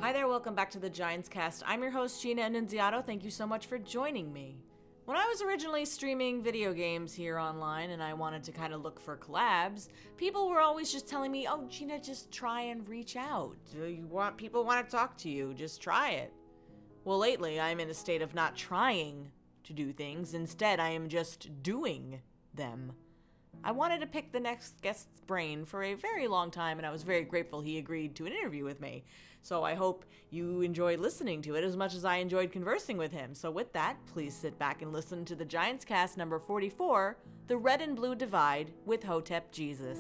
Hi there, welcome back to the Ginescast. I'm your host, Gina.annunziato. Thank you so much for joining me. When I was originally streaming video games here online and I wanted to kind of look for collabs, people were always just telling me, oh, Gina, just try and reach out. People want to talk to you, just try it. Well, lately I'm in a state of not trying to do things. Instead, I am just doing them. I wanted to pick the next guest's brain for a very long time, and I was very grateful he agreed to an interview with me. So I hope you enjoyed listening to it as much as I enjoyed conversing with him. So with that, please sit back and listen to the Ginescast number 44, The Red and Blue Divide with Hotep Jesus.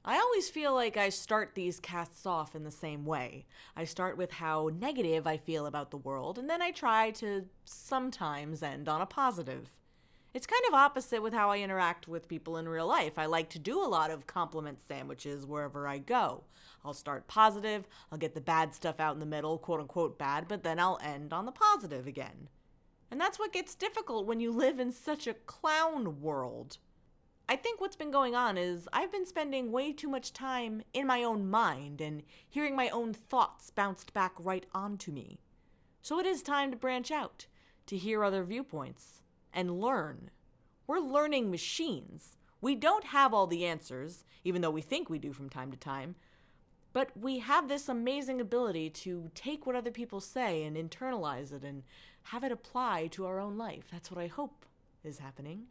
I always feel like I start these casts off in the same way. I start with how negative I feel about the world, and then I try to sometimes end on a positive. It's kind of opposite with how I interact with people in real life. I like to do a lot of compliment sandwiches wherever I go. I'll start positive, I'll get the bad stuff out in the middle, quote unquote bad, but then I'll end on the positive again. And that's what gets difficult when you live in such a clown world. I think what's been going on is I've been spending way too much time in my own mind and hearing my own thoughts bounced back right onto me. So it is time to branch out, to hear other viewpoints, and learn. We're learning machines. We don't have all the answers, even though we think we do from time to time, but we have this amazing ability to take what other people say and internalize it and have it apply to our own life. That's what I hope is happening.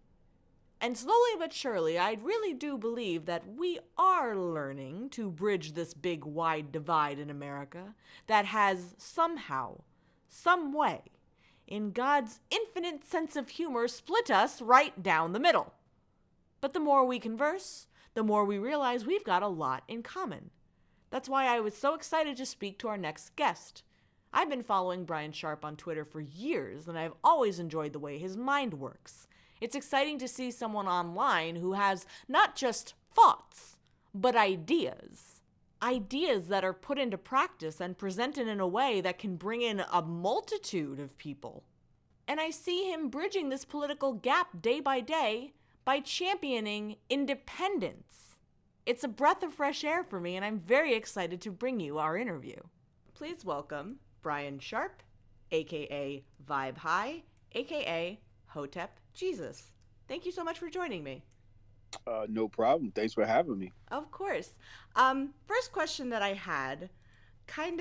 And slowly but surely, I really do believe that we are learning to bridge this big, wide divide in America that has somehow, some way, in God's infinite sense of humor, split us right down the middle. But the more we converse, the more we realize we've got a lot in common. That's why I was so excited to speak to our next guest. I've been following Brian Sharp on Twitter for years, and I've always enjoyed the way his mind works. It's exciting to see someone online who has not just thoughts, but ideas. Ideas that are put into practice and presented in a way that can bring in a multitude of people. And I see him bridging this political gap day by day by championing independence. It's a breath of fresh air for me, and I'm very excited to bring you our interview. Please welcome Brian Sharp, aka Vibe High, aka Hotep Jesus. Thank you so much for joining me. No problem. Thanks for having me. Of course. First question that I had, I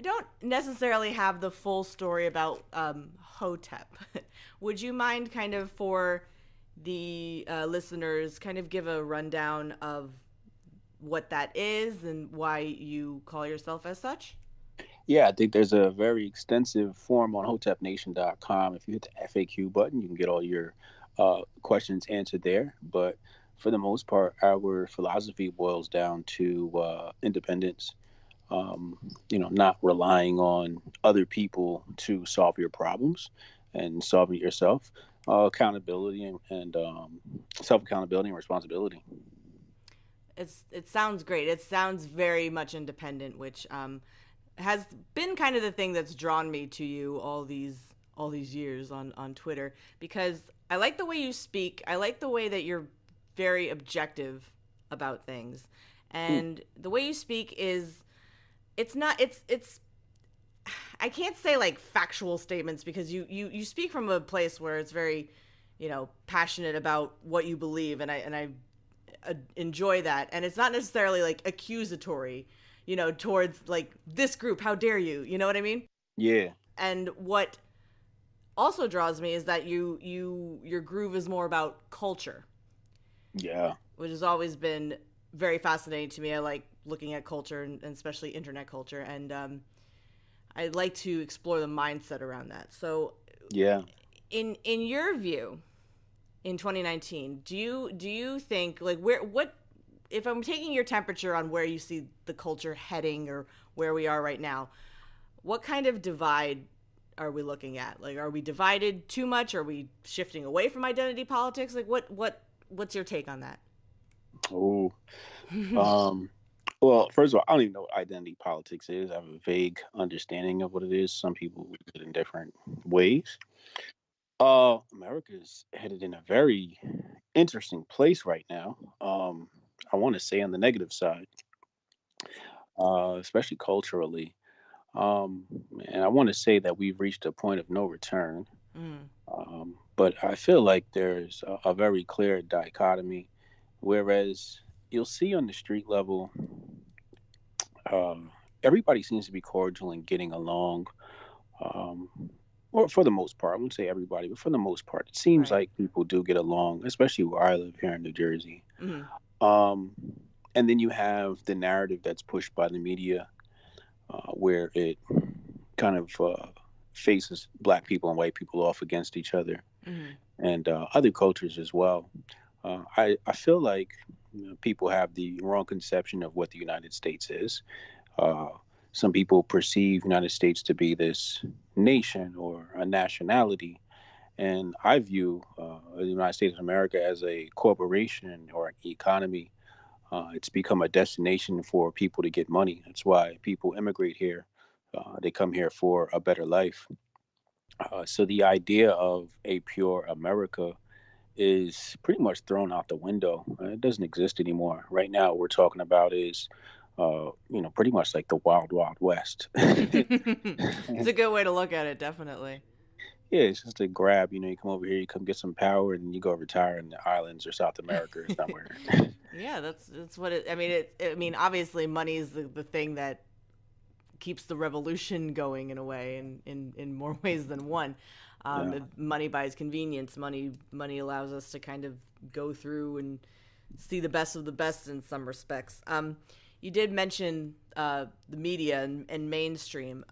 don't necessarily have the full story about Hotep. Would you mind kind of for the listeners kind of give a rundown of what that is and why you call yourself as such? Yeah, I think there's a very extensive form on hotepnation.com. If you hit the FAQ button, you can get all your questions answered there. But for the most part, our philosophy boils down to independence. Not relying on other people to solve your problems and solving it yourself. Accountability and self-accountability and responsibility. It sounds great. It sounds very much independent, which has been kind of the thing that's drawn me to you all these years on Twitter, because I like the way you speak. I like the way that you're very objective about things. And the way you speak is it's I can't say like factual statements, because you speak from a place where it's very, passionate about what you believe, and I enjoy that. And it's not necessarily like accusatory, towards like this group, how dare you, you know what I mean? Yeah. And what also draws me is that your groove is more about culture. Yeah. Which has always been very fascinating to me. I like looking at culture, and especially internet culture, and I'd like to explore the mindset around that. So yeah, in your view, in 2019, do you think, like, what if I'm taking your temperature on where you see the culture heading or where we are right now, what kind of divide are we looking at? Like, are we divided too much? Are we shifting away from identity politics? Like, what's your take on that? Oh, um, Well, first of all, I don't even know what identity politics is. I have a vague understanding of what it is. Some people use it in different ways. America's headed in a very interesting place right now. I want to say on the negative side, especially culturally. Um, and I want to say that we've reached a point of no return. Mm, But I feel like there's a very clear dichotomy, whereas you'll see on the street level, um, everybody seems to be cordial and getting along. Um, or for the most part, I wouldn't say everybody, but for the most part, it seems right. like people do get along, especially where I live here in New Jersey. Mm, Um, and then you have the narrative that's pushed by the media, where it kind of faces black people and white people off against each other, mm, and other cultures as well. I feel like people have the wrong conception of what the United States is. Uh, some people perceive United States to be this nation or a nationality, and I view the United States of America as a corporation or an economy. It's become a destination for people to get money. That's why people immigrate here. They come here for a better life. So the idea of a pure America is pretty much thrown out the window. It doesn't exist anymore. Right now, what we're talking about is, pretty much like the wild, wild west. it's a good way to look at it, definitely. Yeah, it's just a grab. You come over here, you come get some power, and you go retire in the islands or South America or somewhere. Yeah, that's what it. I mean, I mean, obviously, money is the thing that keeps the revolution going in a way, in more ways than one. Yeah. Money buys convenience. Money allows us to kind of go through and see the best of the best in some respects. You did mention the media and mainstream.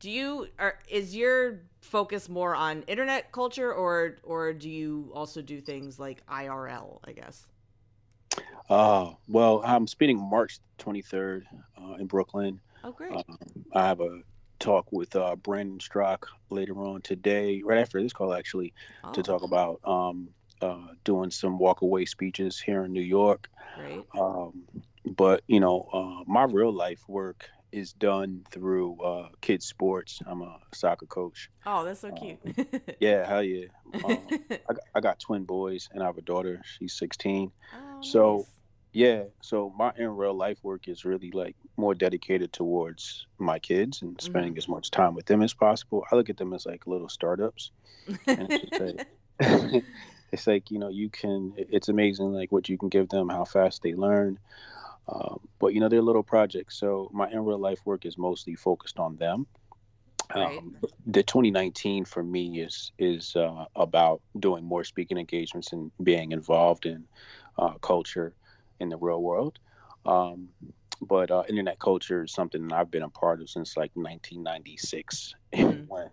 Is your focus more on internet culture, or do you also do things like IRL? I guess. Well, I'm speaking March 23rd in Brooklyn. Oh, great. Um, I have a talk with Brandon Strock later on today, right after this call, actually, to Oh, talk about doing some walkaway speeches here in New York. great. Um, but my real life work is done through kids sports. I'm a soccer coach. Oh, that's so Um, cute. yeah, hell yeah. I got twin boys and I have a daughter. She's 16. Oh, So nice. yeah, so my in real life work is really like more dedicated towards my kids and Mm-hmm. spending as much time with them as possible. I look at them as like little startups, and it's just like it's like it's amazing like what you can give them, how fast they learn. But they're little projects, so my in real life work is mostly focused on them. Right. The 2019 for me is about doing more speaking engagements and being involved in culture in the real world. Um, but internet culture is something that I've been a part of since like 1996, Mm-hmm. when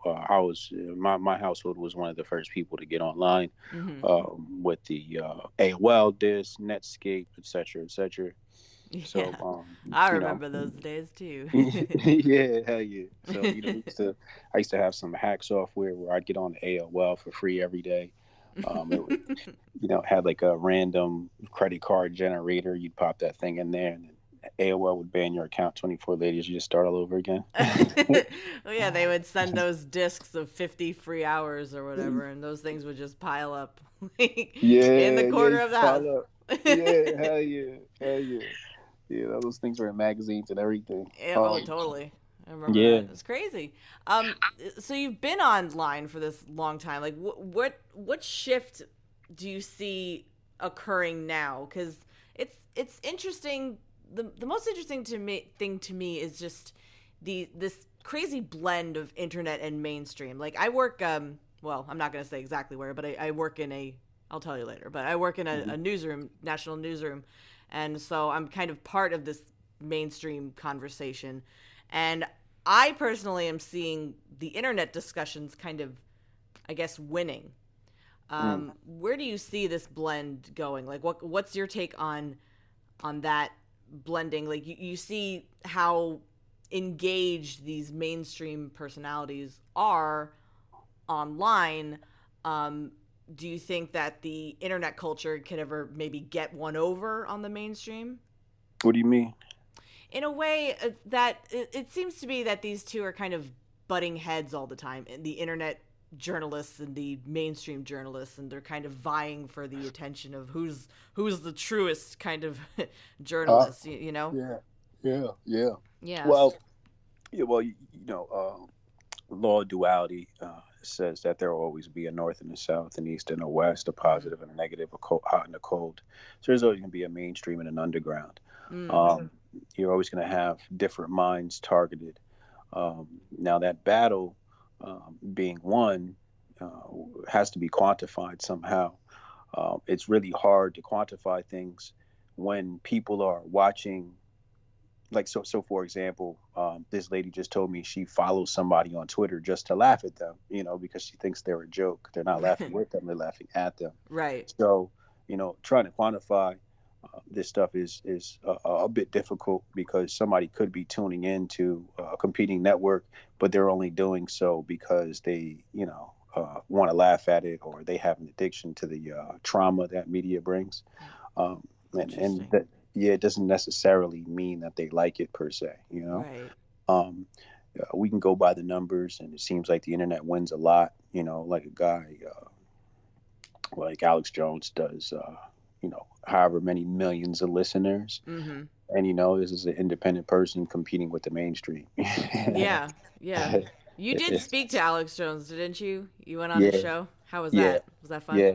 I was my household was one of the first people to get online, Mm-hmm. with the AOL disk, Netscape, etc., etc. So, Yeah. I you know, remember those days too. yeah, hell yeah. So, I used to have some hack software where I'd get on AOL for free every day. It would, had like a random credit card generator. You'd pop that thing in there, and then AOL would ban your account 24 later. You just start all over again. Well, yeah, they would send those discs of 50 free hours or whatever, and those things would just pile up like, in the Yeah, yeah, corner you of the house. pile up. Yeah, hell yeah, hell yeah. Yeah, those things were in magazines and everything. Yeah, oh, totally. I remember Yeah. that. It's crazy. Um, so you've been online for this long time. Like, what shift do you see occurring now? Because it's interesting. The most interesting to me thing to me is just this crazy blend of internet and mainstream. Like, I work. Well, I'm not going to say exactly where, but I work in a. I'll tell you later. But I work in Mhm. a newsroom, national newsroom, and so I'm kind of part of this mainstream conversation. And I personally am seeing the internet discussions kind of, I guess, winning. Mm. Where do you see this blend going? Like, what's your take on that blending? Like, you see how engaged these mainstream personalities are online. Um, do you think that the internet culture could ever maybe get one over on the mainstream? What do you mean? In a way that it seems to be that these two are kind of butting heads all the time, and the internet journalists and the mainstream journalists, and they're kind of vying for the attention of who's the truest kind of Uh, journalist, you know? yeah, yeah. Yes. Well, yeah, well, you know, law of duality says that there will always be a north and a south, an east and a west, a Mm-hmm. positive and a negative, a cold, hot and a cold. So there's always going to be a mainstream and an underground. Mm. Um, you're always going to have different minds targeted. Now that battle being won has to be quantified somehow. It's really hard to quantify things when people are watching. Like so for example, this lady just told me she follows somebody on Twitter just to laugh at them, because she thinks they're a joke. They're not laughing with them, they're laughing at them. Right. So trying to quantify this stuff is a bit difficult because somebody could be tuning into a competing network, but they're only doing so because they want to laugh at it, or they have an addiction to the trauma that media brings. um, and Interesting. that, yeah, it doesn't necessarily mean that they like it per se. Right. um, we can go by the numbers, and it seems like the internet wins a lot, like a guy like Alex Jones does, however many millions of listeners. Mm-hmm. And this is an independent person competing with the mainstream. Yeah. Yeah. You did speak to Alex Jones, didn't you? You went on his Yeah, show. How was yeah, that? Was that fun? yeah.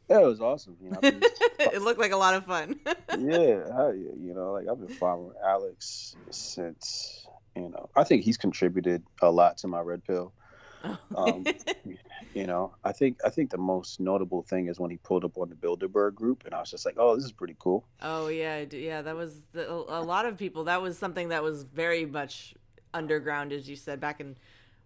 That was awesome. I've been, It looked like a lot of fun. yeah, like I've been following Alex since, I think he's contributed a lot to my red pill. Oh. Um, I think the most notable thing is when he pulled up on the Bilderberg group, and I was just like, oh, this is pretty cool. Oh yeah, yeah. That was a lot of people. That was something that was very much underground, as you said, back in,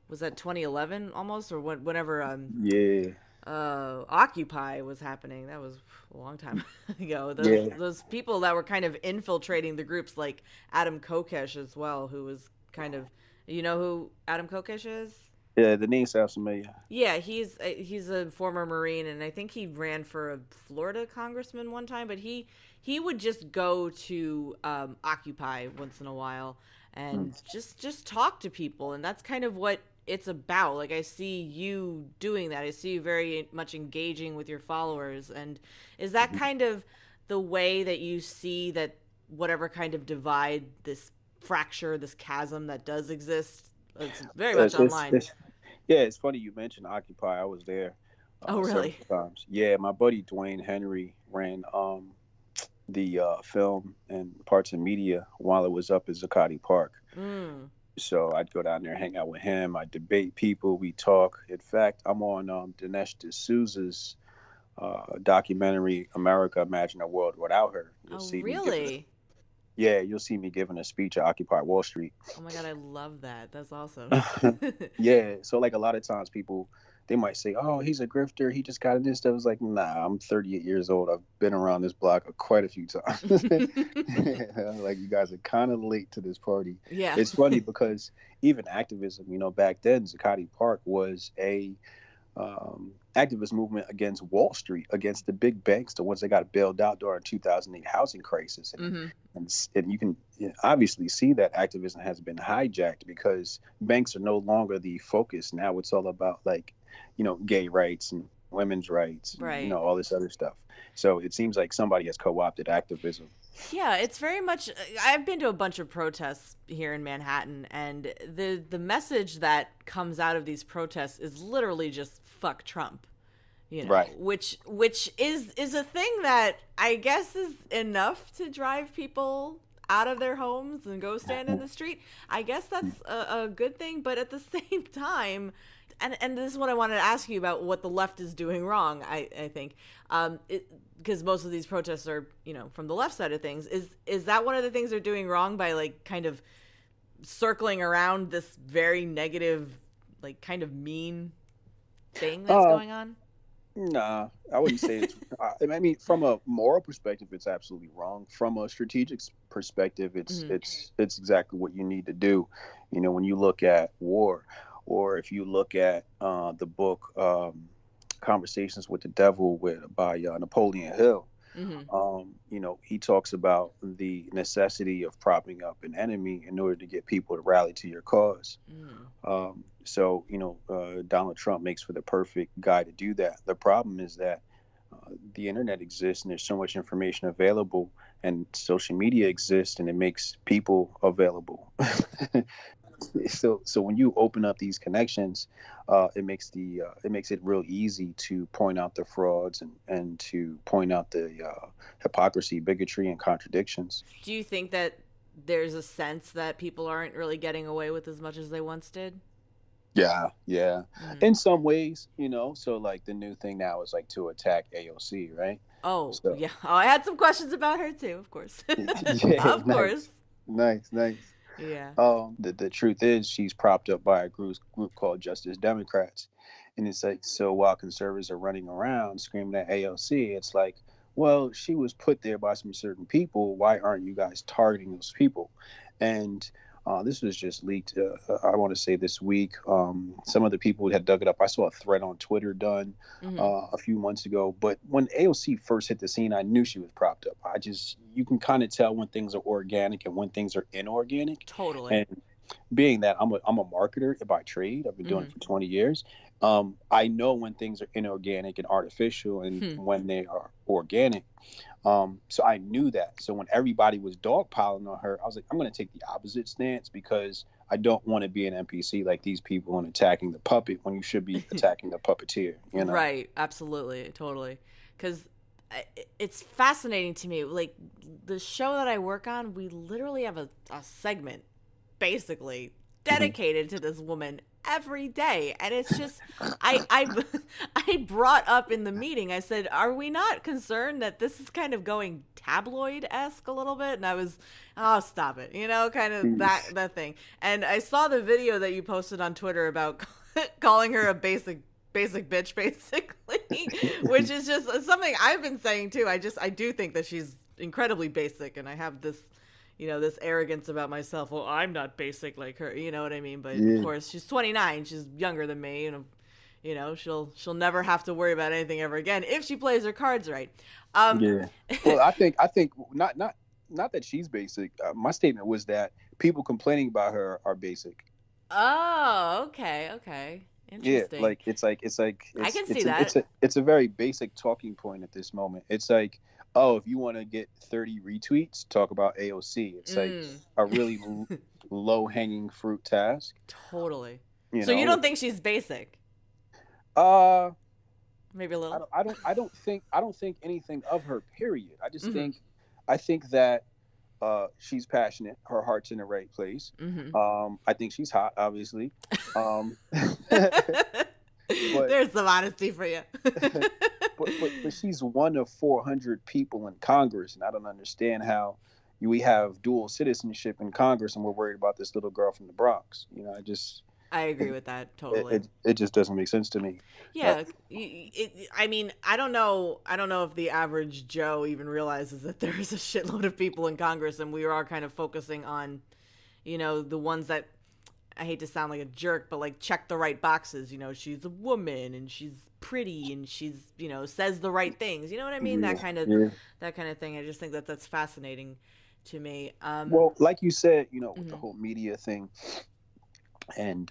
was that 2011 almost, or whenever Yeah, Occupy was happening. That was a long time ago. Those yeah, those people that were kind of infiltrating the groups, like Adam Kokesh as well, who was kind of, you know who Adam Kokesh is? yeah. The name sounds familiar. Yeah, he's a former Marine, and I think he ran for a Florida congressman one time. But he would just go to Occupy once in a while Mm. and just talk to people, and that's kind of what it's about. Like, I see you doing that. I see you very much engaging with your followers, and is that Mhm. kind of the way that you see that whatever kind of divide, this fracture, this chasm that does exist, it's very much online. It's yeah. It's funny you mentioned Occupy. I was there Oh, several really? times. Yeah, my buddy Dwayne Henry ran the film and parts of media while it was up at Zuccotti Park. Mm. So I'd go down there, hang out with him. I debate people. We talk. In fact, I'm on Dinesh D'Souza's documentary, America Imagine a World Without Her. You'll Oh, see me giving really? yeah, you'll see me giving a speech at Occupy Wall Street. Oh my god, I love that. That's awesome. Yeah, so like a lot of times people they might say, "Oh, he's a grifter. He just got into this stuff." It's like, nah, I'm 38 years old. I've been around this block quite a few times. Like you guys are kind of late to this party. Yeah. It's funny because even activism, back then, Zuccotti Park was a activist movement against Wall Street, against the big banks, the ones that got bailed out during 2008 housing crisis, and Hmm. and you can obviously see that activism has been hijacked because banks are no longer the focus. Now it's all about like, gay rights and women's rights and Right. all this other stuff. So it seems like somebody has co-opted activism. Yeah, it's very much. I've been to a bunch of protests here in Manhattan, and the message that comes out of these protests is literally just "fuck Trump," Right. which is a thing that I guess is enough to drive people out of their homes and go stand in the street. I guess that's a good thing, but at the same time, and this is what I wanted to ask you about, what the left is doing wrong. I think, because most of these protests are, from the left side of things. Is that one of the things they're doing wrong, by like kind of circling around this very negative, like kind of mean thing that's Uh, going on? nah, I wouldn't say it's. I mean, from a moral perspective, it's absolutely wrong. From a strategic perspective, it's Mm-hmm. it's it's exactly what you need to do. When you look at war, or if you look at the book "Conversations with the Devil" by Napoleon Hill, Mm-hmm. He talks about the necessity of propping up an enemy in order to get people to rally to your cause. Mm. Donald Trump makes for the perfect guy to do that. The problem is that the internet exists and there's so much information available, and social media exists and it makes people available. So when you open up these connections, it makes it real easy to point out the frauds and to point out the hypocrisy, bigotry, and contradictions. Do you think that there's a sense that people aren't really getting away with as much as they once did? Yeah, yeah. Mm. In some ways, so like the new thing now is like to attack AOC, right? Oh, So yeah. Oh, I had some questions about her too, of course. yeah, Of course. nice, nice, nice. Yeah. The truth is she's propped up by a group called Justice Democrats, and it's like, so while conservatives are running around screaming at AOC, it's like, well, she was put there by some certain people. Why aren't you guys targeting those people? And this was just leaked. I want to say this week. Some of the people had dug it up. I saw a thread on Twitter done Mm-hmm. a few months ago. But when AOC first hit the scene, I knew she was propped up. You can kind of tell when things are organic and when things are inorganic. Totally. And being that I'm a marketer by trade, I've been doing Mm-hmm. it for 20 years. I know when things are inorganic and artificial and Hmm. when they are organic. So I knew that. So when everybody was dogpiling on her, I was like, I'm going to take the opposite stance because I don't want to be an NPC like these people and attacking the puppet when you should be attacking the puppeteer, you know? Right. Absolutely. Totally. Because it's fascinating to me. Like, the show that I work on, we literally have a segment basically Mhm. dedicated to this woman every day, and it's just I I brought up in the meeting, I said, are we not concerned that this is kind of going tabloid-esque a little bit? And I was, oh, stop it, kind of that thing. And I saw the video that you posted on Twitter about calling her a basic bitch, basically, which is just something I've been saying too. I do think that she's incredibly basic, and I have this arrogance about myself. Well, I'm not basic like her. You know what I mean? But of Yeah. course, she's 29. She's younger than me, and she'll never have to worry about anything ever again if she plays her cards right. Um, Yeah. Well, I think not that she's basic. My statement was that people complaining about her are basic. oh, okay, okay, Yeah, interesting. like it's like I it's can see it's a, it's that. a it's a very basic talking point at this moment. It's like, oh, if you want to get 30 retweets, talk about AOC. It's like Mm. a really low hanging fruit task, Totally. you So you know. don't think she's basic? Uh Maybe a little. I don't think anything of her, period. Mm-hmm. I think that she's passionate, her heart's in the right place. Mm-hmm. I think she's hot, obviously. Um but There's some honesty for you. but she's one of 400 people in Congress, and I don't understand how we have dual citizenship in Congress, and we're worried about this little girl from the Bronx. I agree It with that it, totally. it, it just doesn't make sense to me. Uh, Yeah, I mean, I don't know. I don't know if the average Joe even realizes that there's a shitload of people in Congress, and we are kind of focusing on, the ones that, I hate to sound like a jerk, but like check the right boxes. She's a woman and she's pretty and she's, says the right things. You know what I mean? yeah, That kind of yeah. that kind of thing. I just think that that's fascinating to me. Well, like you said, with the Mhm. whole media thing, and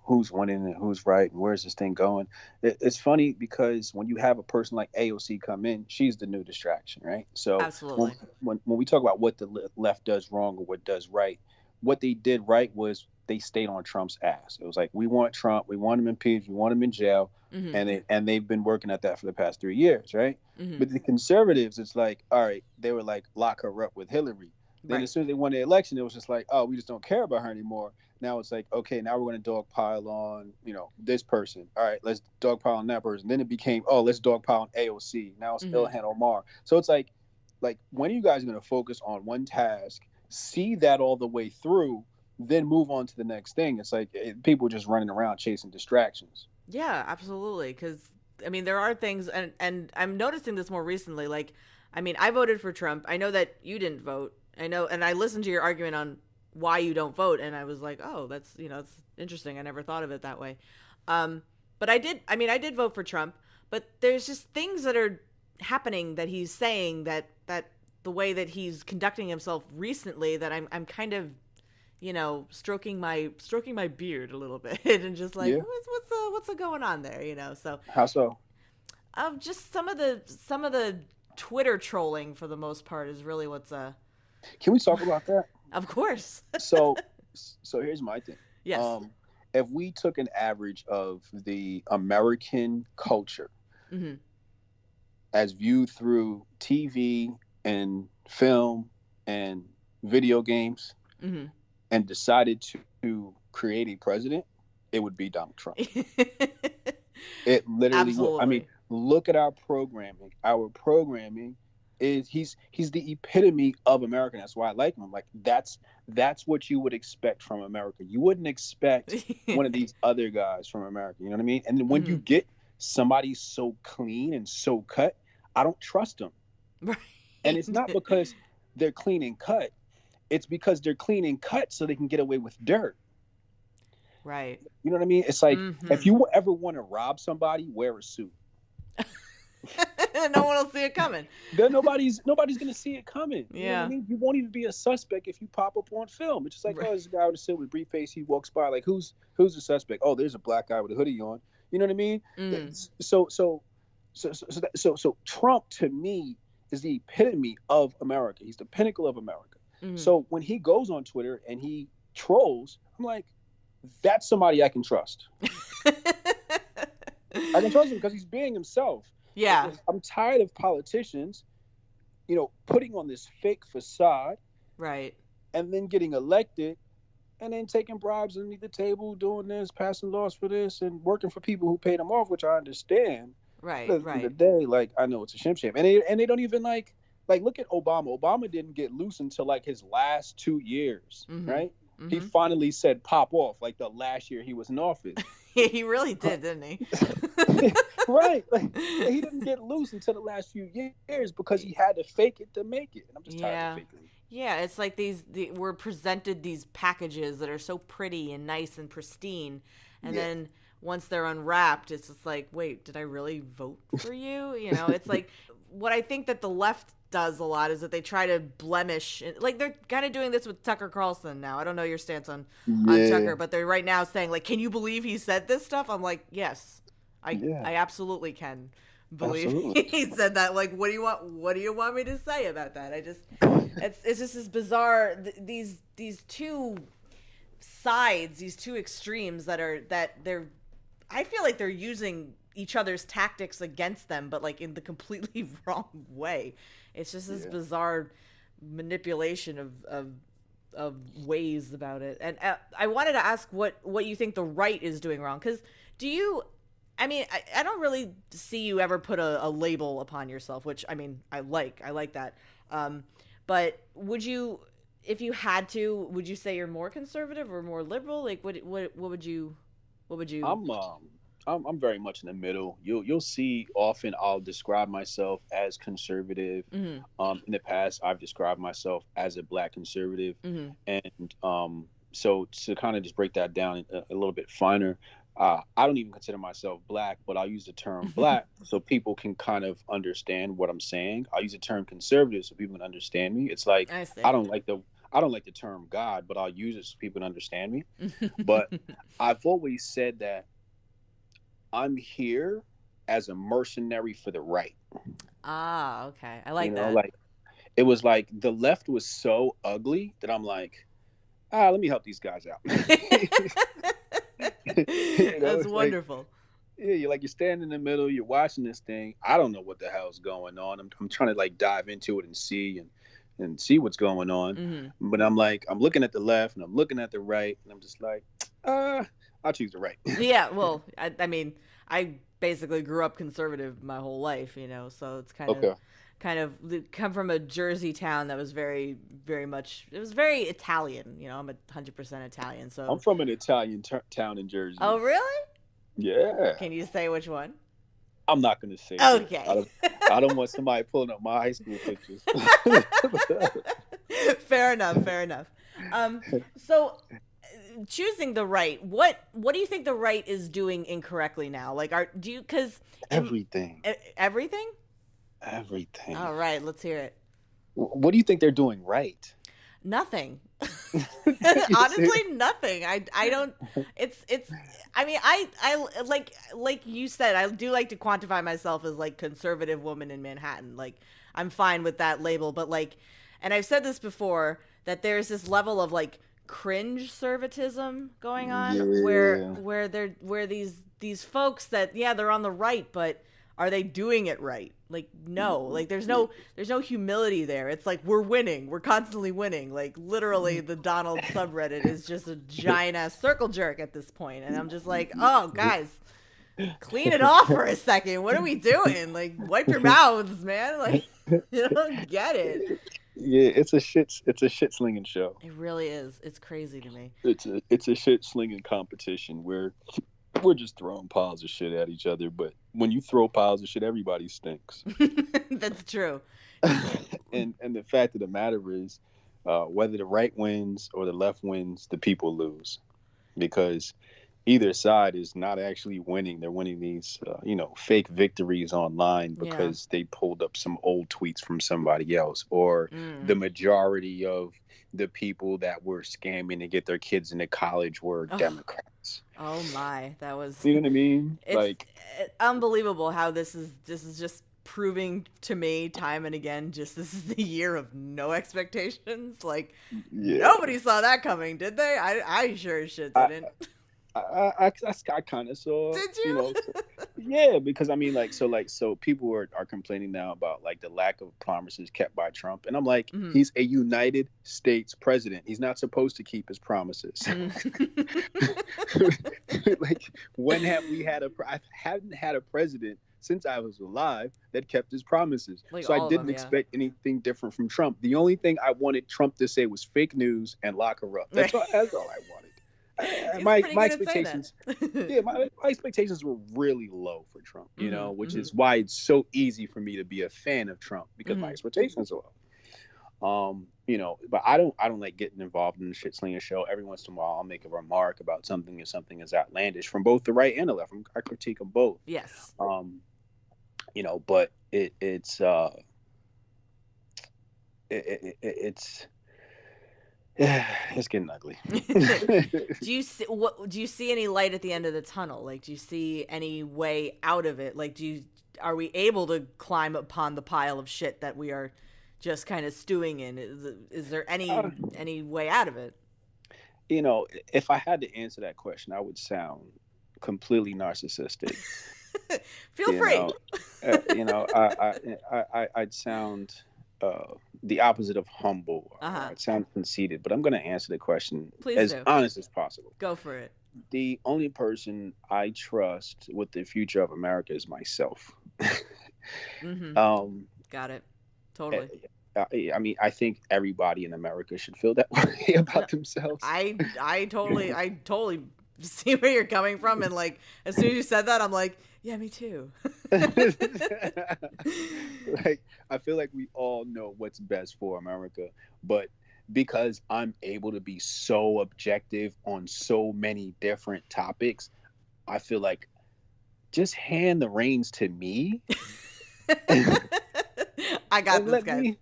who's winning and who's right and where's this thing going. It's funny because when you have a person like AOC come in, she's the new distraction, right? So when Absolutely. when we talk about what the left does wrong or what does right, what they did right was they stayed on Trump's ass. It was like, we want Trump, we want him impeached, we want him in jail, Hmm. and they've been working at that for the past 3 years, right? Hmm. But the conservatives, it's like, all right, they were like, lock her up with Hillary. Then as Right. soon as they won the election, it was just like, oh, we just don't care about her anymore. Now it's like, okay, now we're going to dogpile on, this person. All right, let's dogpile on that person. Then it became, oh, let's dogpile on AOC. Now it's Hmm. Ilhan Omar. So it's like when are you guys going to focus on one task, see that all the way through, then move on to the next thing? It's like people just running around chasing distractions. Yeah, absolutely. Because I mean, there are things, and I'm noticing this more recently. Like, I mean, I voted for Trump. I know that you didn't vote. I know, and I listened to your argument on why you don't vote, and I was like, oh, that's it's interesting. I never thought of it that way. Um, but I did. I mean, I did vote for Trump, but there's just things that are happening that he's saying, that the way that he's conducting himself recently, that I'm kind of, stroking my beard a little bit and just like, Yeah. what's going on there, so How so? just some of the Twitter trolling for the most part is really what's Can we talk about that? of course. So here's my thing. Yes. If we took an average of the American culture Mm-hmm. as viewed through TV and film and video games, Mm-hmm. and decided to create a president, it would be Donald Trump. It literally would. I mean, Absolutely. look at our programming. Our programming is he's the epitome of America. That's why I like him. Like that's what you would expect from America. You wouldn't expect one of these other guys from America. You know what I mean? And then when you get somebody so clean and so cut, I don't trust them. Right. And it's not because they're clean and cut. It's because they're clean and cut so they can get away with dirt. Right. You know what I mean? It's like, if you ever want to rob somebody, wear a suit. No one will see it coming. Then nobody's gonna see it coming. Yeah. You know what I mean? You won't even be a suspect if you pop up on film. It's just like, oh, there's a guy with a silver briefcase. He walks by. Like, who's the suspect? Oh, there's a black guy with a hoodie on. You know what I mean? So Trump to me is the epitome of America. He's the pinnacle of America. So when he goes on Twitter and he trolls, I'm like, that's somebody I can trust. I can trust him because he's being himself. Yeah. I'm tired of politicians, putting on this fake facade. Right. And then getting elected and then taking bribes underneath the table, doing this, passing laws for this, and working for people who paid them off, which I understand. Right. But at the end of the day, like, I know it's a shame. And they don't even like look at Obama. Obama didn't get loose until like his last 2 years, right? He finally said pop off like the last year he was in office. He really did, didn't he? Right. Like, he didn't get loose until the last few years because he had to fake it to make it. And I'm just tired of faking it. Yeah, it's like we're presented these packages that are so pretty and nice and pristine. And then once they're unwrapped, it's just like, wait, did I really vote for you? It's like what I think that the left does a lot is that they try to blemish, like they're kind of doing this with Tucker Carlson now. I don't know your stance on Tucker, but they're right now saying like, can you believe he said this stuff? I'm like, yes, I absolutely can believe he said that. Like, what do you want me to say about that? It's just this bizarre, these two sides, these two extremes that I feel like they're using each other's tactics against them, but like in the completely wrong way. It's just this bizarre manipulation of ways about it. And I wanted to ask what you think the right is doing wrong. Because I don't really see you ever put a label upon yourself, which I like that. But would you, if you had to, would you say you're more conservative or more liberal? Like what would you? I'm very much in the middle. You'll see often I'll describe myself as conservative. In the past, I've described myself as a Black conservative, and so to kind of just break that down a little bit finer, I don't even consider myself Black, but I'll use the term Black so people can kind of understand what I'm saying. I'll use the term conservative so people can understand me. It's like I don't like the term God, but I'll use it so people can understand me. But I've always said that I'm here as a mercenary for the right. Ah, okay. I like that. Like it was like the left was so ugly that I'm like, let me help these guys out. That's wonderful. Like, you're standing in the middle, you're watching this thing. I don't know what the hell's going on. I'm trying to like dive into it and see what's going on. But I'm looking at the left and I'm looking at the right, and I'm just like, I'll choose the right. Yeah, well, I mean, I basically grew up conservative my whole life, so it's kind of come from a Jersey town that was very, very much, it was very Italian. I'm 100% Italian. So I'm from an Italian town in Jersey. Oh, really? Yeah. Can you say which one? I'm not going to say. Okay. I don't want somebody pulling up my high school pictures. Fair enough. So choosing the right, what do you think the right is doing incorrectly now? Like, because everything. Everything? Everything. All right, let's hear it. What do you think they're doing right? Nothing. You see? Honestly, nothing. I don't. It's. I mean, I like you said. I do like to quantify myself as like conservative woman in Manhattan. Like I'm fine with that label, but like, and I've said this before that there's this level of like cringe servitism going on Yeah. where these folks that they're on the right, but are they doing it right? Like no, like there's no humility there. It's like we're winning, we're constantly winning. Like literally, the Donald subreddit is just a giant ass circle jerk at this point, and I'm just like, oh guys, clean it off for a second. What are we doing? Like wipe your mouths, man. Like you don't get it. Yeah, it's a shit slinging show. It really is. It's crazy to me. It's a shit slinging competition where we're just throwing piles of shit at each other. But when you throw piles of shit, everybody stinks. That's true. And the fact of the matter is, whether the right wins or the left wins, the people lose, because either side is not actually winning. They're winning these, fake victories online Yeah. because they pulled up some old tweets from somebody else, or the Mm. majority of the people that were scamming to get their kids into college were Oh. Democrats. Oh my, that was. You know what I mean? It's Like, unbelievable how this is just proving to me time and again just this is the year of no expectations. Like yeah. nobody saw that coming, did they? I sure as shit I, didn't. I kind of saw, Did you? yeah, because I mean, so people are complaining now about like the lack of promises kept by Trump, and I'm like, Mhm. he's a United States president. He's not supposed to keep his promises. Like, when have we had I haven't had a president since I was alive that kept his promises. Like So I all of didn't them, yeah. expect anything different from Trump. The only thing I wanted Trump to say was fake news and lock her up. That's all I wanted. He's My pretty good at saying expectations, that. yeah, my expectations were really low for Trump, Mhm, which mhm. is why it's so easy for me to be a fan of Trump, because my Mhm. expectations are low. But I don't like getting involved in the shit slinger show. Every once in a while, I'll make a remark about something if something is outlandish from both the right and the left. I critique them both. Yes. But it's it's getting ugly. Do you see any light at the end of the tunnel? Like do you see any way out of it? Like are we able to climb upon the pile of shit that we are just kind of stewing in? Is there any way out of it? If I had to answer that question, I would sound completely narcissistic. Feel free. I'd sound the opposite of humble, or Uh-huh. I'd sound conceited. But I'm going to answer the question Please as do. honest as possible. Go for it. The only person I trust with the future of America is myself. Mm-hmm. Got it. Totally. I mean, I think everybody in America should feel that way about themselves. I totally see where you're coming from, and like as soon as you said that, I'm like, yeah, me too. Like, I feel like we all know what's best for America, but because I'm able to be so objective on so many different topics, I feel like just hand the reins to me. I got And this, guys.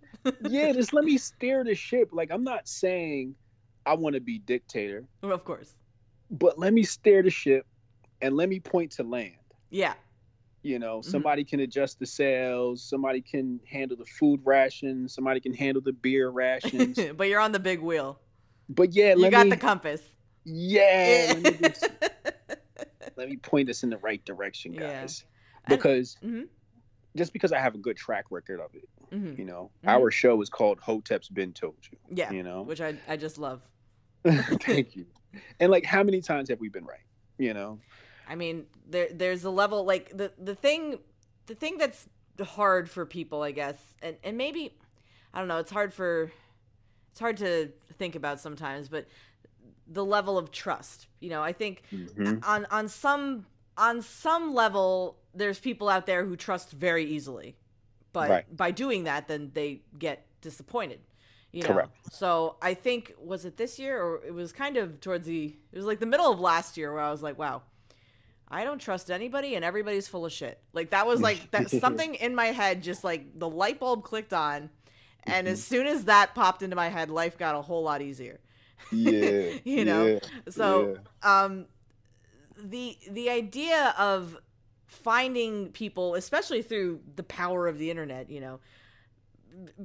just let me steer the ship. Like, I'm not saying I want to be dictator, Of course. but let me steer the ship and let me point to land. Yeah. Somebody can adjust the sails, somebody can handle the food rations, somebody can handle the beer rations. But you're on the big wheel. But yeah, You got the compass. Yeah, let me point us in the right direction, guys. Yeah. Because Mm-hmm. just because I have a good track record of it, Mm-hmm. our show is called Hotep's Been Told You. Yeah. Which I just love. Thank you. And like, how many times have we been right? I mean, there's a level like the thing that's hard for people, I guess, and maybe I don't know. It's hard to think about sometimes, but the level of trust. I think on some level, there's people out there who trust very easily, but by doing that, then they get disappointed. Correct. So I think, was it this year, or it was kind of it was like the middle of last year where I was like, wow. I don't trust anybody and everybody's full of shit. Like that was like that something in my head, just like the light bulb clicked on. And as soon as that popped into my head, life got a whole lot easier. Yeah, You know? yeah, So, yeah. the idea of finding people, especially through the power of the internet, you know,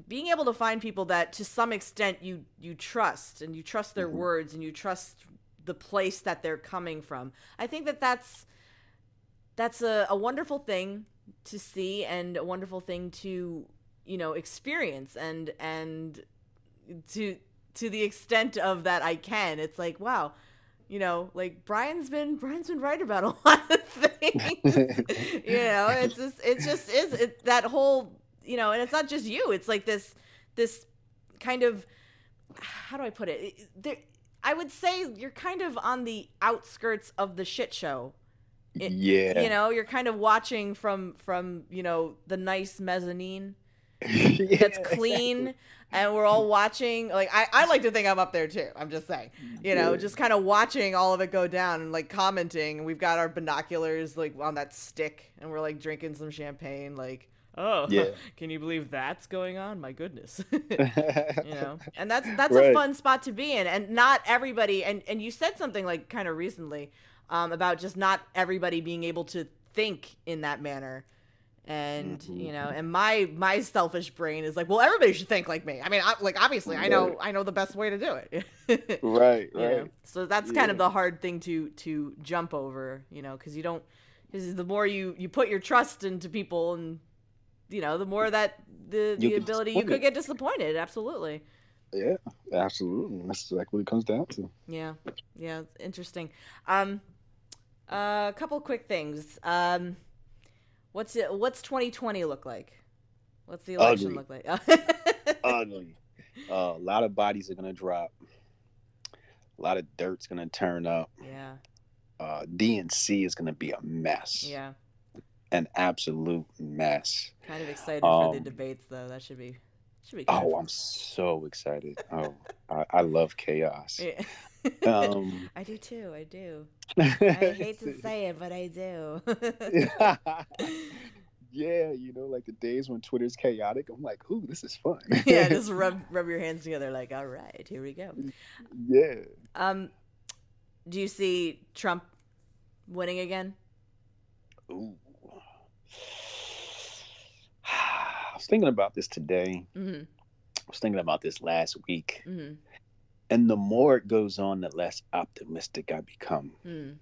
being able to find people that to some extent you trust, and you trust their words, and you trust the place that they're coming from. I think that's a wonderful thing to see, and a wonderful thing to, you know, experience, and to the extent of that I can, it's like, wow, you know, like Brian's been right about a lot of things. You know, it just is it, that whole, you know, and it's not just you. It's like this kind of, how do I put it? I would say you're kind of on the outskirts of the shit show. You Yeah. know, you're kind of watching from, you know, the nice mezzanine Yeah, that's clean, exactly. and we're all watching. Like I like to think I'm up there too. I'm just saying, you know, Yeah. just kind of watching all of it go down and like commenting. We've got our binoculars like on that stick, and we're like drinking some champagne, like, oh, Yeah. can you believe that's going on? My goodness. You know, and that's a Right. fun spot to be in. And not everybody, and you said something like kind of recently, about just not everybody being able to think in that manner. And Mhm. you know, and my selfish brain is like, well, everybody should think like me. I mean, like obviously Right. I know the best way to do it. Right. You know, Right. so that's kind of Yeah. the hard thing to jump over, you know, because you don't, because the more you put your trust into people, and you know, the more that You'll the get ability you could disappointed. get disappointed. Absolutely. Yeah. Absolutely. That's exactly what it comes down to. Yeah. Yeah. Interesting. Um, a couple quick things. What's 2020 look like? What's the election Ugly. look like? Ugly. A lot of bodies are gonna drop. A lot of dirt's gonna turn up. Yeah. DNC is gonna be a mess. Yeah. An absolute mess. Kind of excited for the Um. debates though. That should be good. Oh, I'm so excited. Oh, I love chaos. Yeah. Um. I do too. I do. I hate to say it, but I do. Yeah, like the days when Twitter's chaotic, I'm like, ooh, this is fun. Yeah, just rub your hands together like, all right, here we go. Yeah. Um, do you see Trump winning again? Ooh. I was thinking about this today. Mm-hmm. I was thinking about this last week. Mm-hmm. And the more it goes on, the less optimistic I become. Mm-hmm.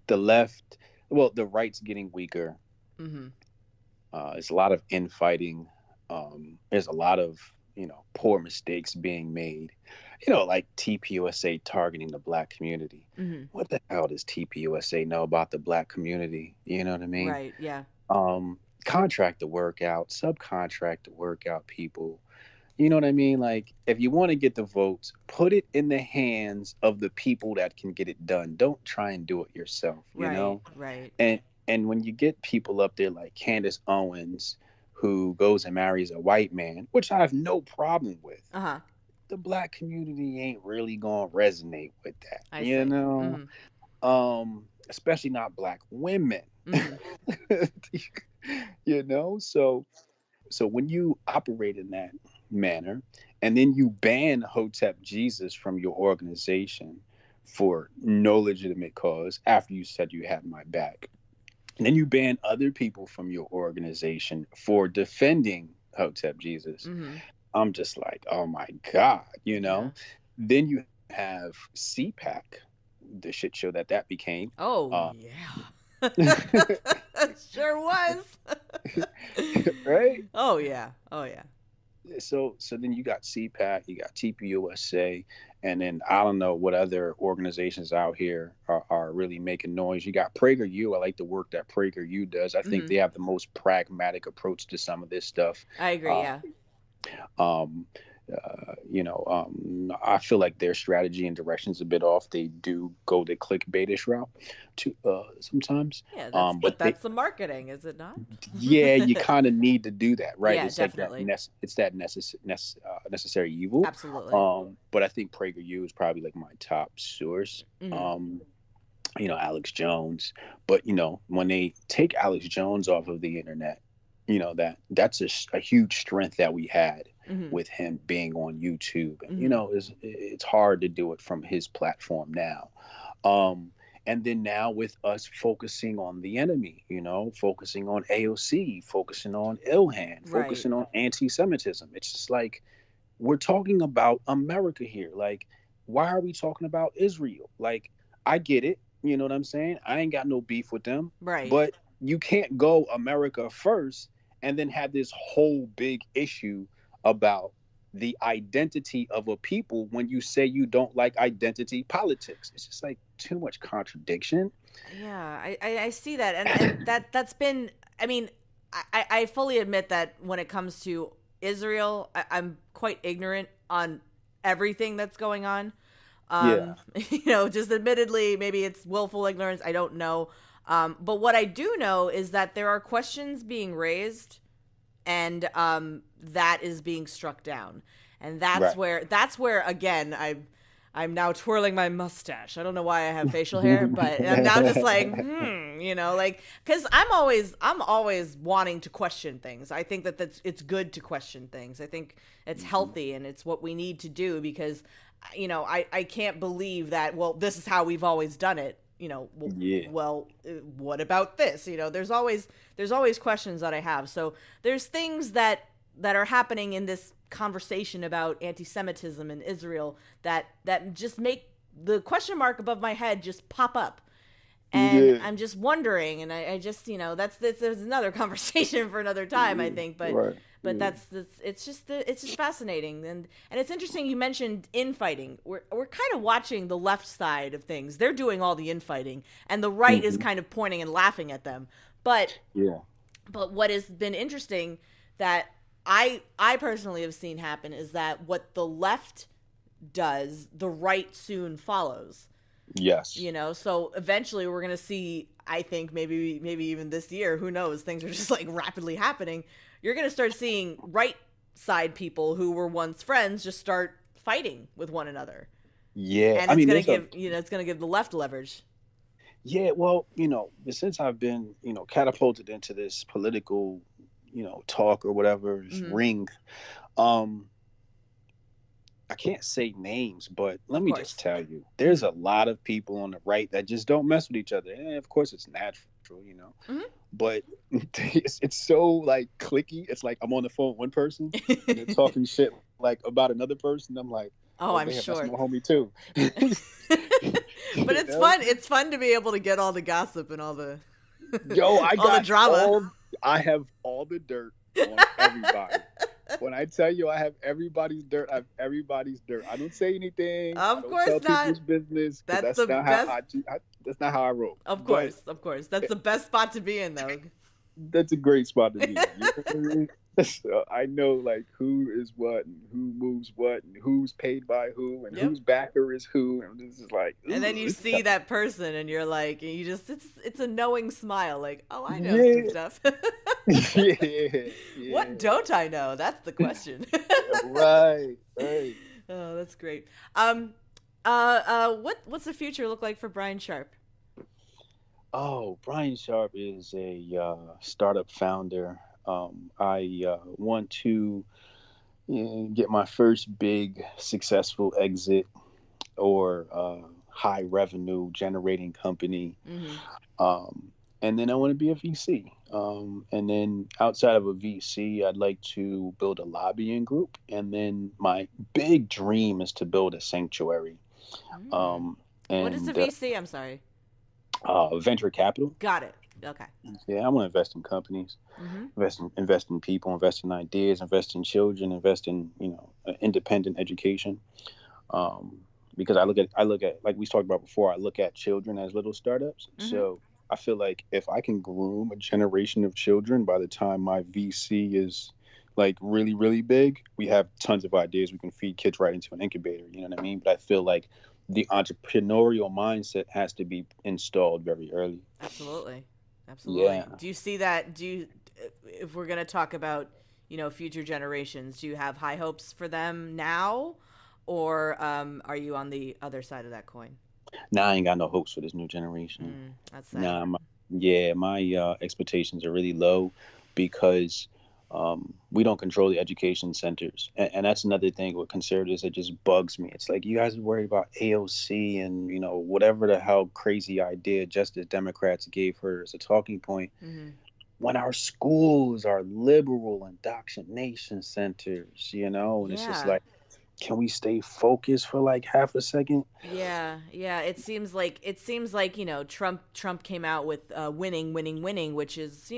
The left, well, the right's getting weaker. Mm-hmm. There's a lot of infighting. There's a lot of, poor mistakes being made. Like TPUSA targeting the black community. Mm-hmm. What the hell does TPUSA know about the black community? You know what I mean? Right. Yeah. Contract to work out, subcontract to work out people. You know what I mean? Like, if you want to get the votes, put it in the hands of the people that can get it done. Don't try and do it yourself, Right. Right. And when you get people up there like Candace Owens, who goes and marries a white man, which I have no problem with, Uh-huh. the black community ain't really gonna resonate with that, I see. Mm-hmm. especially not black women. Mm-hmm. So when you operate in that manner, and then you ban Hotep Jesus from your organization for no legitimate cause after you said you had my back, and then you ban other people from your organization for defending Hotep Jesus, Mm-hmm. I'm just like, oh my God, Yeah. Then you have CPAC, the shit show that became. Oh Uh, yeah. Sure was. right? Oh yeah. Oh yeah. So then you got CPAC, you got TPUSA, and then I don't know what other organizations out here are really making noise. You got PragerU. I like the work that PragerU does. I think Mm-hmm. they have the most pragmatic approach to some of this stuff. I agree. Uh, Yeah. um, I feel like their strategy and direction's a bit off. They do go the clickbaitish route to sometimes. Yeah. But they, That's the marketing, is it not? yeah, you kind of need to do that, right? Yeah. It's like that. Definitely. It's that necessary evil. Absolutely. But I think PragerU is probably like my top source. Mm-hmm. Alex Jones. But when they take Alex Jones off of the internet, that's a huge strength that we had Mm-hmm. with him being on YouTube. And Mm-hmm. it's hard to do it from his platform now. Um, and then now with us focusing on the enemy, focusing on AOC, focusing on Ilhan, Right. focusing on anti-Semitism. It's just like we're talking about America here. Like, why are we talking about Israel? Like, I get it. You know what I'm saying? I ain't got no beef with them. Right. But you can't go America first and then have this whole big issue about the identity of a people when you say you don't like identity politics. It's just like too much contradiction. Yeah, I see that, and that's been. I mean, I fully admit that when it comes to Israel, I'm quite ignorant on everything that's going on. Yeah, Just admittedly, maybe it's willful ignorance. I don't know. But what I do know is that there are questions being raised, and that is being struck down, and right. that's where again I'm now twirling my mustache. I don't know why I have facial hair, but I'm now just like, like, because I'm always wanting to question things. I think that it's good to question things. I think it's healthy and it's what we need to do because, I can't believe that. Well, this is how we've always done it. Yeah. What about this? There's always questions that I have. So there's things that are happening in this conversation about anti-Semitism in Israel that just make the question mark above my head just pop up. And Yeah. I'm just wondering, and I just, that's there's another conversation for another time, I Yeah. think, but Right. but Yeah. it's just fascinating, and it's interesting. You mentioned infighting. We're kind of watching the left side of things. They're doing all the infighting, and the right is Hmm. kind of pointing and laughing at them. But Yeah. but what has been interesting that I personally have seen happen is that what the left does, the right soon follows. Yes. So eventually we're gonna see. I think maybe even this year. Who knows? Things are just like rapidly happening. You're gonna start seeing right side people who were once friends just start fighting with one another, Yeah. and I it's mean, gonna there's a give it's gonna give the left leverage. yeah. Well, since I've been catapulted into this political talk or whatever Hmm. ring, um, I can't say names, but let Of me just course. tell you, there's Hmm. a lot of people on the right that just don't mess with each other. And of course, it's natural. Hmm. But it's so like clicky. It's like I'm on the phone with one person and they're talking shit like about another person. I'm like, Oh, oh I'm damn, that's my sure. homie too. But you it's know, fun. It's fun to be able to get all the gossip and all the yo, all the drama. I have all the dirt on everybody. When I tell you I have everybody's dirt, I have everybody's dirt. I don't say anything. I Of don't course tell not. people's business because That's that's the not how best. that's not how I roll. Of But course, of course. That's the best spot to be in, though. that's a great spot to be in. You know what I mean? So I know like who is what and who moves what and who's paid by who and Yep. whose backer is who, and this is like, And then ooh, you this is see that person, and you're like, and you just it's a knowing smile, like, oh, I know some yeah, stuff. yeah, What yeah, don't I know? That's the question. right, right. Oh, that's great. What's the future look like for Brian Sharp? Oh, Brian Sharp is a startup founder. I want to get my first big successful exit or high revenue generating company. Mm-hmm. Um, and then I want to be a VC. And then outside of a VC, I'd like to build a lobbying group. And then my big dream is to build a sanctuary. Mm. Um, What is the and VC? I'm sorry. venture capital. Got it. Okay. Yeah, I want to invest in companies, Mm-hmm. invest in people, invest in ideas, invest in children, invest in independent education. Um, because I look at like we talked about before. I look at children as little startups. Mm-hmm. So I feel like if I can groom a generation of children by the time my VC is like really really big, we have tons of ideas. We can feed kids right into an incubator. You know what I mean? But I feel like the entrepreneurial mindset has to be installed very early. Absolutely. Yeah. Absolutely. Do you see that? If we're going to talk about, future generations, do you have high hopes for them now? Or are you on the other side of that coin? Nah, I ain't got no hopes for this new generation. That's sad. Nah, my expectations are really low because we don't control the education centers, and that's another thing with conservatives that just bugs me. It's like you guys are worried about AOC and whatever the hell crazy idea Justice Democrats gave her as a talking point. Hmm. When our schools are liberal indoctrination centers, and it's just Yeah. like, can we stay focused for like half a second? Yeah, yeah. It seems like Trump came out with winning, winning, winning, which is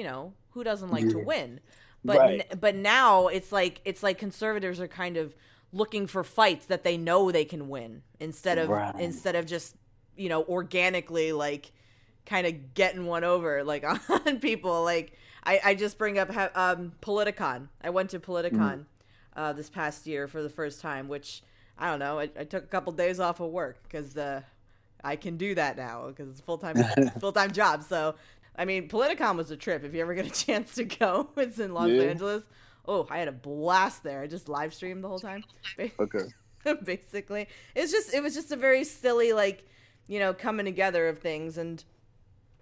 who doesn't like to Yeah. win, Right. but now it's like conservatives are kind of looking for fights that they know they can win instead of Right. instead of just organically like kind of getting one over like on people. Like I just bring up Politicon. I went to Mm. Politicon this past year for the first time, which I don't know. I took a couple days off of work because I can do that now because it's a full time job. So I mean, Politicon was a trip. If you ever get a chance to go, it's in Los Yeah. Angeles. Oh, I had a blast there. I just live streamed the whole time. Okay. Basically, it was just a very silly like coming together of things, and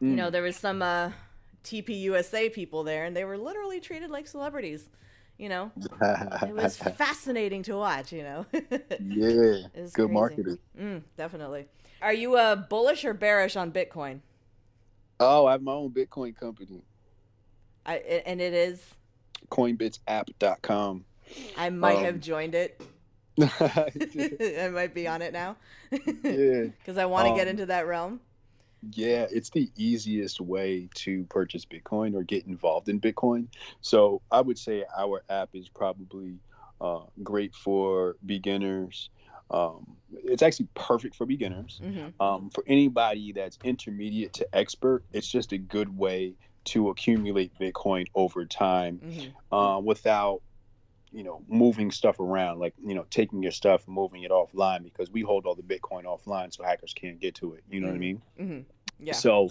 Mm. there was some TPUSA people there, and they were literally treated like celebrities. You know, it was fascinating to watch. It Yeah. was Good crazy. marketing. Definitely. Are you bullish or bearish on Bitcoin? Oh, I have my own Bitcoin company, And it is. coinbitsapp.com. I might have Um, joined it. I might be on it now yeah. because I want to get Um, into that realm. yeah, it's the easiest way to purchase Bitcoin or get involved in Bitcoin. So I would say our app is probably great for beginners. It's actually perfect for beginners. Mm-hmm. For anybody that's intermediate to expert, it's just a good way to accumulate Bitcoin over time Mm-hmm. without moving stuff around, like taking your stuff and moving it offline, because we hold all the Bitcoin offline so hackers can't get to it. You know what I mean? Mm-hmm. Mm-hmm. Yeah. So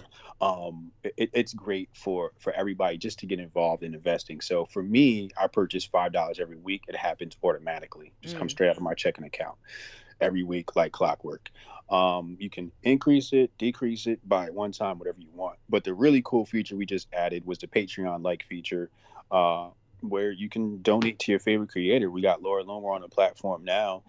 it's great for everybody just to get involved in investing. So for me, I purchase $5 every week. It happens automatically, just comes Mm. straight out of my checking account every week like clockwork. You can increase it, decrease it by one time, whatever you want. But the really cool feature we just added was the Patreon like feature, uh, where you can donate to your favorite creator. We got Laura Lomer on the platform now,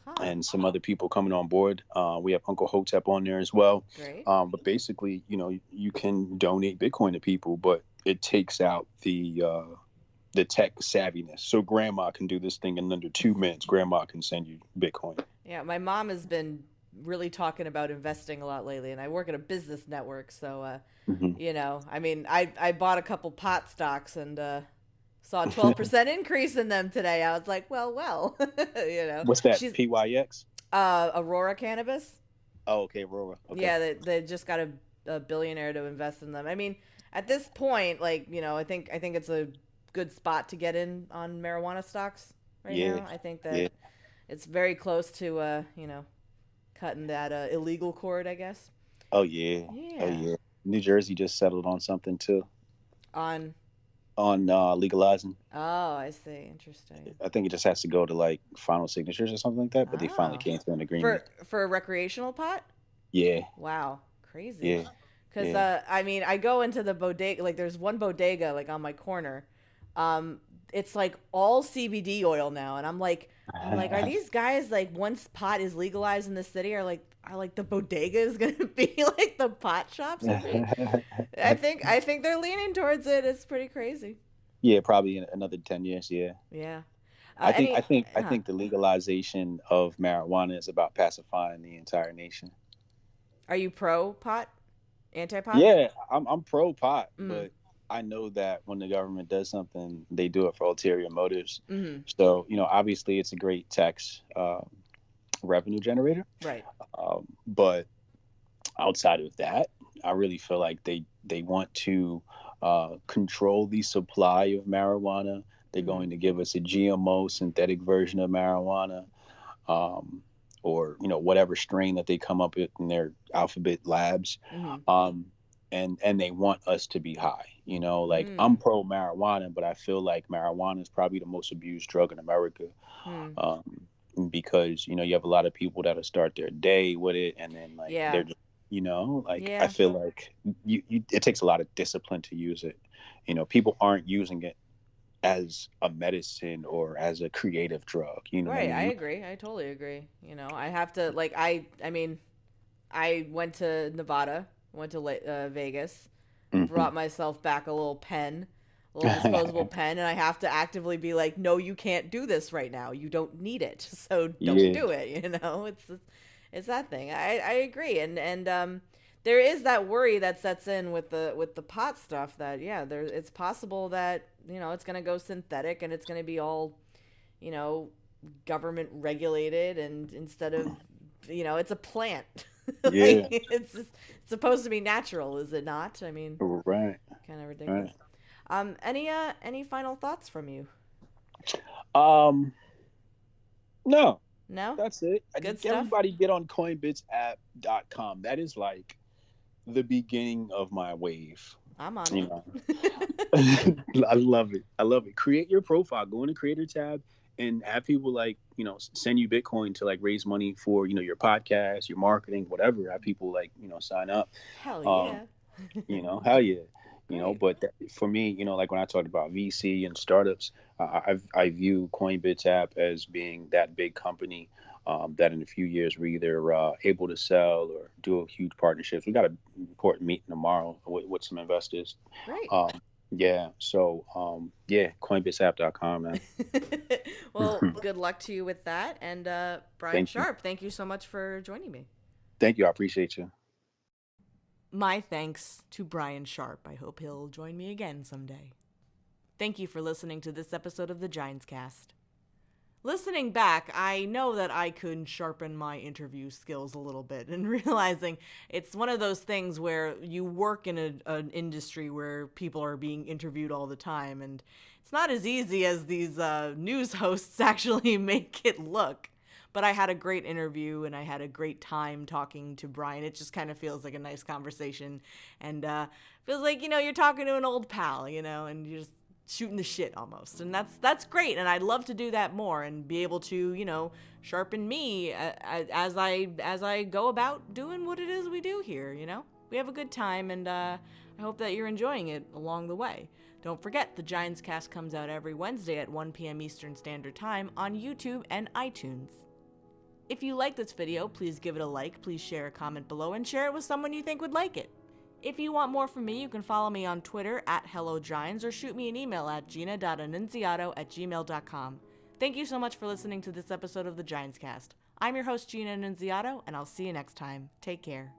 Aha. and some other people coming on board. We have Uncle Hotep on there as well. Great. But basically, you can donate Bitcoin to people, but it takes out the tech savviness. So grandma can do this thing in under 2 minutes. Grandma can send you Bitcoin. Yeah, my mom has been really talking about investing a lot lately, and I work at a business network, so Hmm. I mean, I bought a couple pot stocks and saw a 12% increase in them today. I was like, well, What's that? she's PYX? Aurora Cannabis. Oh, okay, Aurora. Okay. Yeah, they just got a billionaire to invest in them. I mean, at this point, like I think it's a good spot to get in on marijuana stocks right Yeah, now. I think yeah. that it's very close to cutting that illegal cord, I guess. Oh, yeah. Oh, Yeah. yeah. New Jersey just settled on something too, On. on legalizing. Oh, I see. Interesting. I think it just has to go to like final signatures or something like that, but they finally Oh, came to an agreement. for a recreational pot. Yeah, Wow, crazy. yeah, Because yeah. I mean, I go into the bodega. Like, there's one bodega like on my corner. Um, it's like all CBD oil now, and I'm like, are these guys like once pot is legalized in the city, are like the bodegas gonna be like the pot shops would be? I think they're leaning towards it. It's pretty crazy. Yeah, probably in another 10 years. Yeah, Yeah. I think I Any? think I think the legalization of marijuana is about pacifying the entire nation. Are you pro pot? Anti pot? Yeah, I'm pro pot, Mm. but I know that when the government does something, they do it for ulterior motives. Mm-hmm. So obviously, it's a great tax revenue generator, Right. but outside of that, I really feel like they want to control the supply of marijuana. They're Mm-hmm. going to give us a GMO synthetic version of marijuana, um, or whatever strain that they come up with in their alphabet labs, Mm-hmm. um, and they want us to be high. Like I'm Mm. pro marijuana, but I feel like marijuana is probably the most abused drug in America. Hmm. Um, because you have a lot of people that'll start their day with it, and then like Yeah. they're just, like I Yeah. feel like it takes a lot of discipline to use it. People aren't using it as a medicine or as a creative drug. You know what I Right, I mean? agree. I totally agree. I have to like I mean, I went to Nevada, went to Vegas, Hmm. brought myself back a little disposable pen, and I have to actively be like, no, you can't do this right now. You don't need it, so don't Yeah, do it. It's that thing. I agree, and there is that worry that sets in with the pot stuff that yeah, it's possible that it's gonna go synthetic and it's gonna be all you know government regulated, and instead of it's a plant. Like yeah, it's supposed to be natural, is it not? I mean, right, kind of ridiculous. right. Any final thoughts from you? Um, no, No? that's it. I Good just stuff? everybody get on coinbitsapp.com. That is like the beginning of my wave. I'm on You know, it. I love it. I love it. Create your profile. Go in the creator tab and have people like send you Bitcoin to like raise money for your podcast, your marketing, whatever. Have people like sign up. Hell Um, yeah. hell yeah. Great. But for me, like when I talked about VC and startups, I view Coinbits app as being that big company that in a few years we're either able to sell or do a huge partnerships. We got an important meeting tomorrow with some investors. Great. Um, yeah. So, yeah, coinbitsapp.com, man. Well, good luck to you with that. And Brian Thank you. Sharp, thank you so much for joining me. Thank you. I appreciate you. My thanks to Brian Sharp. I hope he'll join me again someday. Thank you for listening to this episode of the Ginescast. Listening back, I know that I could sharpen my interview skills a little bit, and realizing it's one of those things where you work in an industry where people are being interviewed all the time, and it's not as easy as these news hosts actually make it look. But I had a great interview and I had a great time talking to Brian. It just kind of feels like a nice conversation, and feels like you're talking to an old pal, and you're just shooting the shit almost, and that's great, and I'd love to do that more and be able to sharpen me as I go about doing what it is we do here. We have a good time, and I hope that you're enjoying it along the way. Don't forget, the Giants Cast comes out every Wednesday at 1 p.m. Eastern Standard Time on YouTube and iTunes. If you like this video, please give it a like, please share a comment below, and share it with someone you think would like it. If you want more from me, you can follow me on Twitter at HelloGines or shoot me an email at gina.annunziato@gmail.com. Thank you so much for listening to this episode of the Ginescast. I'm your host, Gina Annunziato, and I'll see you next time. Take care.